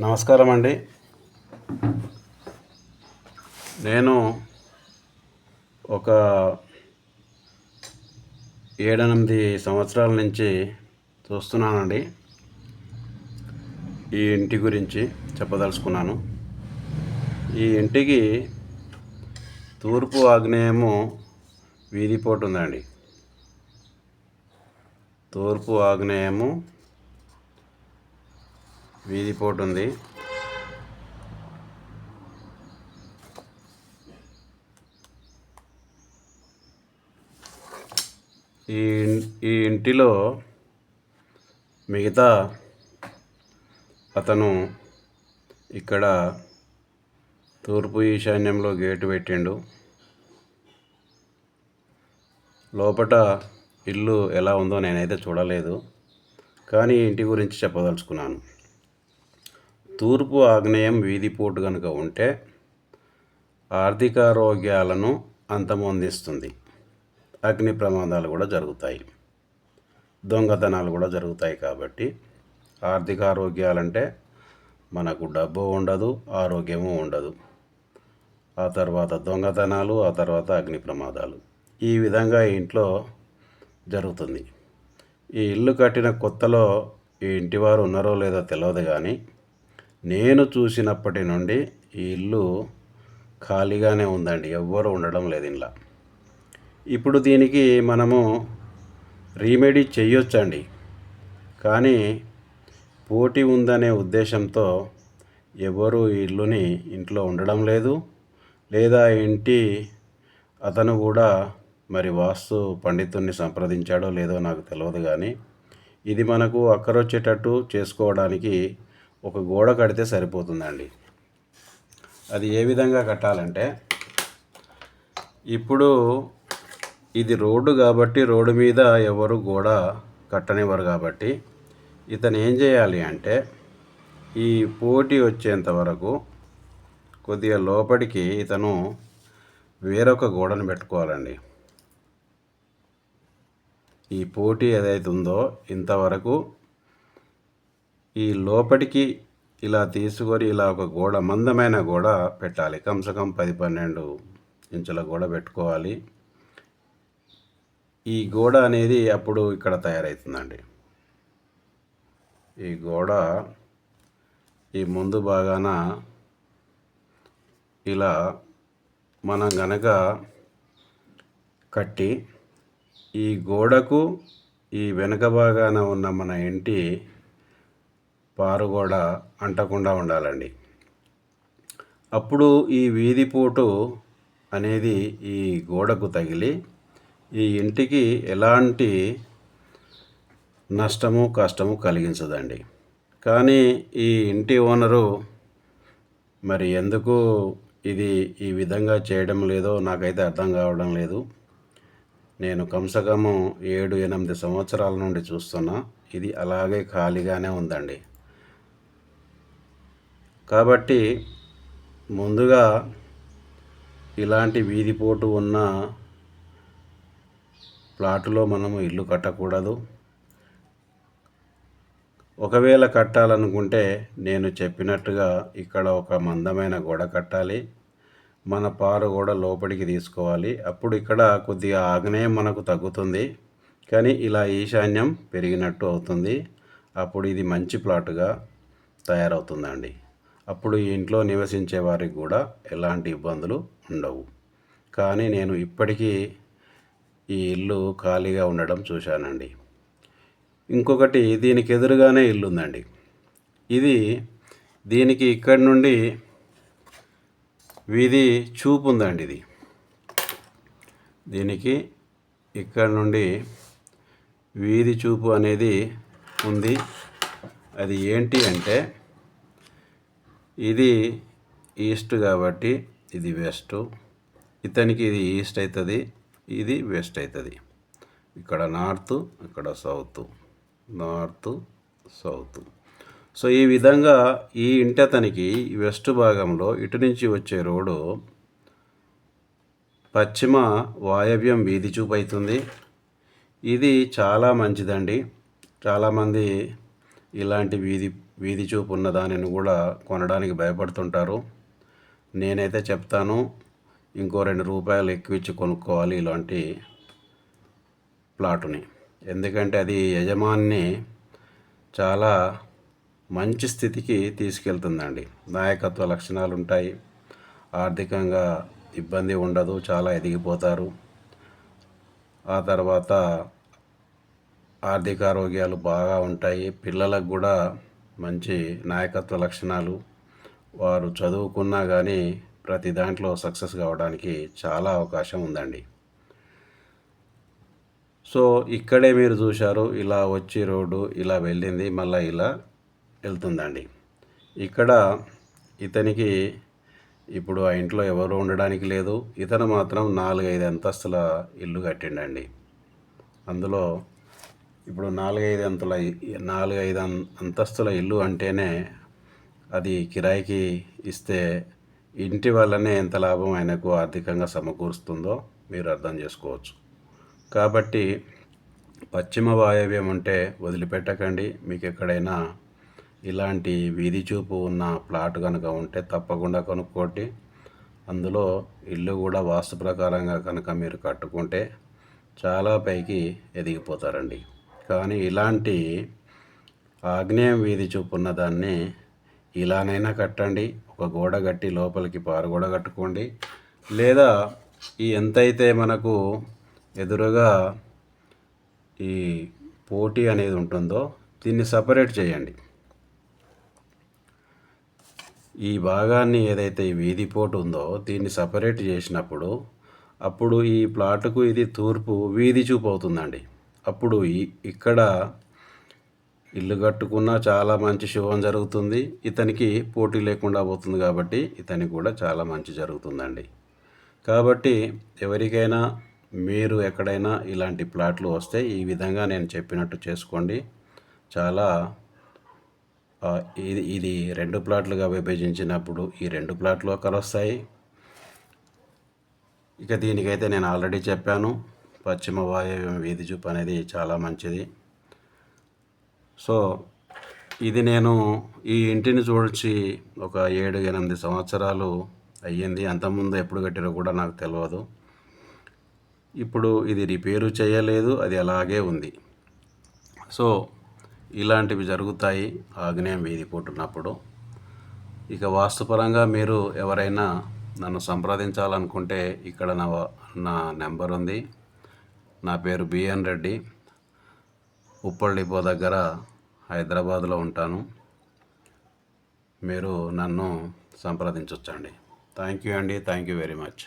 నమస్కారం అండి. నేను ఒక 7-8 సంవత్సరాల నుంచి చూస్తున్నానండి. ఈ ఇంటి గురించి చెప్పదలుచుకున్నాను. ఈ ఇంటికి తూర్పు ఆగ్నేయము వీధిపోటు ఉందండి. తూర్పు ఆగ్నేయము వీధిపోటు ఉంది. ఈ ఇంటిలో మిగతా అతను ఇక్కడ తూర్పు ఈశాన్యంలో గేటు పెట్టిండు. లోపట ఇల్లు ఎలా ఉందో నేనైతే చూడలేదు, కానీ ఇంటి గురించి చెప్పదలుచుకున్నాను. తూర్పు ఆగ్నేయం వీధిపోటు కనుక ఉంటే ఆర్థికారోగ్యాలను అంతమొందిస్తుంది. అగ్ని ప్రమాదాలు కూడా జరుగుతాయి, దొంగతనాలు కూడా జరుగుతాయి. కాబట్టి ఆర్థిక ఆరోగ్యాలంటే మనకు డబ్బు ఉండదు, ఆరోగ్యము ఉండదు. ఆ తర్వాత దొంగతనాలు, ఆ తర్వాత అగ్ని ప్రమాదాలు. ఈ విధంగా ఇంట్లో జరుగుతుంది. ఈ ఇల్లు కట్టిన కొత్తలో ఈ ఇంటివారు ఉన్నారో లేదో తెలియదు, కానీ నేను చూసినప్పటి నుండి ఈ ఇల్లు ఖాళీగానే ఉందండి. ఎవ్వరూ ఉండడం లేదు ఇంట్లో. ఇప్పుడు దీనికి మనము రీమెడీ చేయొచ్చండి, కానీ పోటీ ఉందనే ఉద్దేశంతో ఎవరు ఈ ఇల్లుని ఇంట్లో ఉండడం లేదు. లేదా ఇంటి అతను కూడా మరి వాస్తు పండితుడిని సంప్రదించాడో లేదో నాకు తెలియదు, కానీ ఇది మనకు అక్కరొచ్చేటట్టు చేసుకోవడానికి ఒక గోడ కడితే సరిపోతుందండి. అది ఏ విధంగా కట్టాలంటే, ఇప్పుడు ఇది రోడ్డు కాబట్టి రోడ్డు మీద ఎవరు గోడ కట్టనివ్వరు. కాబట్టి ఇతను ఏం చేయాలి అంటే, ఈ పోటీ వచ్చేంత వరకు కొద్దిగా లోపలికి ఇతను వేరొక గోడను పెట్టుకోవాలండి. ఈ పోటీ ఏదైతే ఉందో ఇంతవరకు ఈ లోపలికి ఇలా తీసుకొని ఇలా ఒక గోడ, మందమైన గోడ పెట్టాలి. కమ్సకం 10-12 ఇంచుల గోడ పెట్టుకోవాలి. ఈ గోడ అనేది అప్పుడు ఇక్కడ తయారవుతుందండి. ఈ గోడ ఈ ముందు భాగాన ఇలా మనం గనక కట్టి ఈ గోడకు ఈ వెనుక భాగాన ఉన్న మన ఇంటి పారుగోడ అంటకుండా ఉండాలండి. అప్పుడు ఈ వీధిపోటు అనేది ఈ గోడకు తగిలి ఈ ఇంటికి ఎలాంటి నష్టము కష్టము కలిగించదండి. కానీ ఈ ఇంటి ఓనరు మరి ఎందుకు ఇది ఈ విధంగా చేయడం లేదో నాకైతే అర్థం కావడం లేదు. నేను కమ్సకము 7-8 సంవత్సరాల నుండి చూస్తున్నా, ఇది అలాగే ఖాళీగానే ఉందండి. కాబట్టి ముందుగా ఇలాంటి వీధిపోటు ఉన్న ప్లాటులో మనము ఇల్లు కట్టకూడదు. ఒకవేళ కట్టాలనుకుంటే నేను చెప్పినట్టుగా ఇక్కడ ఒక మందమైన గోడ కట్టాలి. మన పారు కూడా లోపలికి తీసుకోవాలి. అప్పుడు ఇక్కడ కొద్దిగా ఆగ్నేయం మనకు తగ్గుతుంది, కానీ ఇలా ఈశాన్యం పెరిగినట్టు అవుతుంది. అప్పుడు ఇది మంచి ప్లాటుగా తయారవుతుందండి. అప్పుడు ఈ ఇంట్లో నివసించే వారికి కూడా ఎలాంటి ఇబ్బందులు ఉండవు. కానీ నేను ఇప్పటికీ ఈ ఇల్లు ఖాళీగా ఉండడం చూశానండి. ఇంకొకటి, దీనికి ఎదురుగానే ఇల్లు ఉందండి. ఇది దీనికి ఇక్కడి నుండి వీధి చూపు ఉందండి. దీనికి ఇక్కడ నుండి వీధి చూపు అనేది ఉంది. అది ఏంటి అంటే, ఇది ఈస్ట్ కాబట్టి ఇది వెస్ట్, ఇతనికి ఇది ఈస్ట్ అవుతుంది, ఇది వెస్ట్ అవుతుంది. ఇక్కడ నార్త్, ఇక్కడ సౌత్, నార్త్ సౌత్. సో ఈ విధంగా ఈ ఇంటి అతనికి వెస్ట్ భాగంలో ఇటు నుంచి వచ్చే రోడ్డు పశ్చిమ వాయవ్యం వీధి చూపు అవుతుంది. ఇది చాలా మంచిదండి. చాలామంది ఇలాంటి వీధి వీధి చూపు ఉన్న దానిని కూడా కొనడానికి భయపడుతుంటారు. నేనైతే చెప్తాను, ఇంకో ₹2 ఎక్కువ ఇచ్చి కొనుక్కోవాలి ఇలాంటి ప్లాటుని. ఎందుకంటే అది యజమానిని చాలా మంచి స్థితికి తీసుకెళ్తుందండి. నాయకత్వ లక్షణాలు ఉంటాయి, ఆర్థికంగా ఇబ్బంది ఉండదు, చాలా ఎదిగిపోతారు. ఆ తర్వాత ఆర్థికారోగ్యాలు బాగా ఉంటాయి. పిల్లలకు కూడా మంచి నాయకత్వ లక్షణాలు, వారు చదువుకున్నా కానీ ప్రతి దాంట్లో సక్సెస్ కావడానికి చాలా అవకాశం ఉందండి. సో ఇక్కడే మీరు చూశారు, ఇలా వచ్చి రోడ్డు ఇలా వెళ్ళింది, మళ్ళీ ఇలా వెళ్తుందండి. ఇక్కడ ఇతనికి ఇప్పుడు ఆ ఇంట్లో ఎవరు ఉండడానికి లేదు. ఇతను మాత్రం 4-5 అంతస్తుల ఇల్లు కట్టిండండి. అందులో ఇప్పుడు 4-5 అంతస్తుల ఇల్లు అంటేనే అది కిరాయికి ఇస్తే ఇంటి వల్లనే ఎంత లాభం ఆయనకు ఆర్థికంగా సమకూరుస్తుందో మీరు అర్థం చేసుకోవచ్చు. కాబట్టి పశ్చిమ వాయవ్యం అంటే వదిలిపెట్టకండి. మీకు ఎక్కడైనా ఇలాంటి వీధి చూపు ఉన్న ప్లాట్ కనుక ఉంటే తప్పకుండా కొనుక్కోండి. అందులో ఇల్లు కూడా వాస్తు ప్రకారంగా కనుక మీరు కట్టుకుంటే చాలా పైకి ఎదిగిపోతారండి. కానీ ఇలాంటి ఆగ్నేయం వీధి చూపు ఉన్నదాన్ని ఇలానైనా కట్టండి. ఒక గోడ కట్టి లోపలికి పారుగోడ కట్టుకోండి. లేదా ఈ ఎంతైతే మనకు ఎదురుగా ఈ పోటీ అనేది ఉంటుందో దీన్ని సపరేట్ చేయండి. ఈ భాగాన్ని ఏదైతే ఈ వీధి పోటు ఉందో దీన్ని సపరేట్ చేసినప్పుడు అప్పుడు ఈ ప్లాటుకు ఇది తూర్పు వీధి చూపు అవుతుందండి. అప్పుడు ఇక్కడ ఇల్లు కట్టుకున్నా చాలా మంచి శుభం జరుగుతుంది. ఇతనికి పోటీ లేకుండా పోతుంది కాబట్టి ఇతనికి కూడా చాలా మంచి జరుగుతుందండి. కాబట్టి ఎవరికైనా మీరు ఎక్కడైనా ఇలాంటి ప్లాట్లు వస్తే ఈ విధంగా నేను చెప్పినట్టు చేసుకోండి. చాలా ఇది 2 ప్లాట్లుగా విభజించినప్పుడు ఈ 2 ప్లాట్లు వస్తాయి. ఇక దీనికైతే నేను ఆల్రెడీ చెప్పాను, పశ్చిమ వాయవ్యం వీధి చూపు అనేది చాలా మంచిది. సో ఇది నేను ఈ ఇంటిని చూసి ఒక 7-8 సంవత్సరాలు అయ్యింది. అంతకుముందు ఎప్పుడు కట్టారో కూడా నాకు తెలియదు. ఇప్పుడు ఇది రిపేరు చేయలేదు, అది అలాగే ఉంది. సో ఇలాంటివి జరుగుతాయి ఆగ్నేయం వీధి పోటున్నప్పుడు. ఇక వాస్తుపరంగా మీరు ఎవరైనా నన్ను సంప్రదించాలనుకుంటే ఇక్కడ నా నెంబర్ ఉంది. నా పేరు బిఎన్ రెడ్డి. ఉప్పల్ డిపో దగ్గర హైదరాబాద్లో ఉంటాను. మీరు నన్ను సంప్రదించవచ్చండి. థ్యాంక్ యూ అండి. Thank you very much.